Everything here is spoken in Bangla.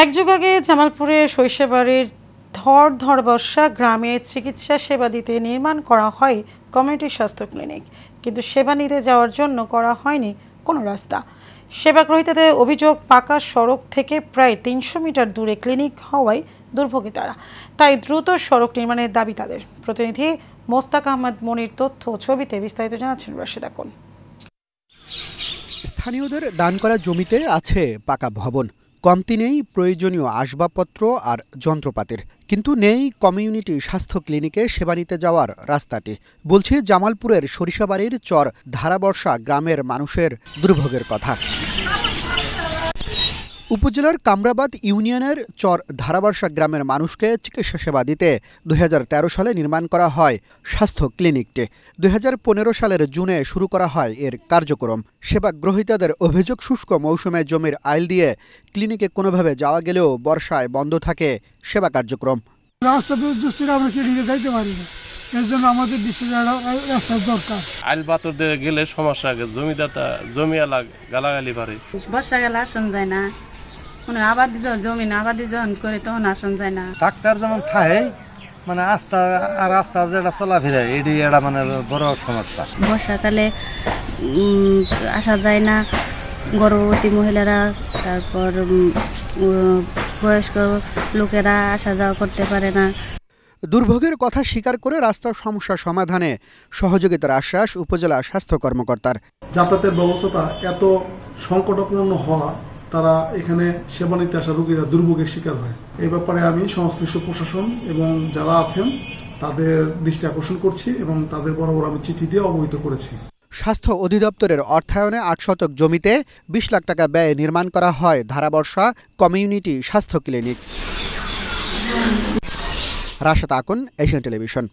এক যুগ আগে জামালপুরে শৈশবাড়ির ধরবর্ষা গ্রামে চিকিৎসা সেবা দিতে নির্মাণ করা হয় কমিউনিটি স্বাস্থ্য ক্লিনিক, কিন্তু সেবা নিতে যাওয়ার জন্য করা হয়নি কোনো রাস্তা। সেবা গ্রহীতাদের অভিযোগ, পাকা সড়ক থেকে প্রায় ৩০০ মিটার দূরে ক্লিনিক হওয়ায় দুর্ভোগী তারা। তাই দ্রুত সড়ক নির্মাণের দাবি তাদের। প্রতিনিধি মোস্তাক আহমদ মনির তথ্য ছবিতে বিস্তারিত জানাচ্ছেন রাশেদ আকুন। স্থানীয়দের দান করা জমিতে আছে পাকা ভবন, কমতি নেই প্রয়োজনীয় আসবাবপত্র আর যন্ত্রপাতির, কিন্তু নেই কমিউনিটি স্বাস্থ্য ক্লিনিকে সেবা নিতে যাওয়ার রাস্তাটি। বলছে জামালপুরের সরিষাবাড়ির চর ধারাবর্ষা গ্রামের মানুষের দুর্ভোগের কথা। উপজেলার কামরাবাদ ইউনিয়নের চর ধারাবর্ষা গ্রামের মানুষকে চিকিৎসা সেবা দিতে ২০১৩ সালে নির্মাণ করা হয় স্বাস্থ্য ক্লিনিকটি। ২০১৫ সালের জুনে শুরু করা হয় এর কার্যক্রম। সেবা গ্রহীতাদের অভিযোগ, শুষ্ক মৌসুমে জমির আইল দিয়ে ক্লিনিকে কোনোভাবে যাওয়া গেলেও বর্ষায় বন্ধ থাকে সেবা কার্যক্রম। রাস্তা আমরা ক্লিনিকে যাইতে পারি না, এর জন্য আমাদের রাস্তার দরকার। আইল পাথর দিয়ে গেলে সমস্যা, জমিওয়ালা গালাগালি পারে। বর্ষা গেলে আসন যায় না, আবাদি যখন করে তখন আসন যায় না। ডাক্তার যেমন থাকে মানে রাস্তা যেটা চলাফেরা এটি এটা মানে বড় সমস্যা। বর্ষাকালে আসা যায় না, গর্ভবতী মহিলারা, তারপর বয়স্ক লোকেরা আসা যাওয়া করতে পারে না। দুর্ভোগের কথা স্বীকার করে রাস্তার সমস্যা সমাধানে সহযোগিতার আশ্বাস উপজেলা স্বাস্থ্য কর্মকর্তার। যাতায়াতের ব্যবস্থাটা এত সংকটাপন্ন হওয়া, তারা এখানে সেবা নিতে আসা রোগীরা দুর্ভোগের শিকার হয়। এই ব্যাপারে আমি সংশ্লিষ্ট প্রশাসন এবং যারা আছেন তাদের দৃষ্টি আকর্ষণ করছি এবং তাদের বরাবর আমি চিঠি দিয়ে অবহিত করেছি। স্বাস্থ্য অধিদপ্তরের অর্থায়নে ৮ শতক জমিতে ২০ লাখ টাকা ব্যয়ে নির্মাণ করা হয় ধারাবর্ষা কমিউনিটি স্বাস্থ্য clinic. Rashed Akon, Asian television.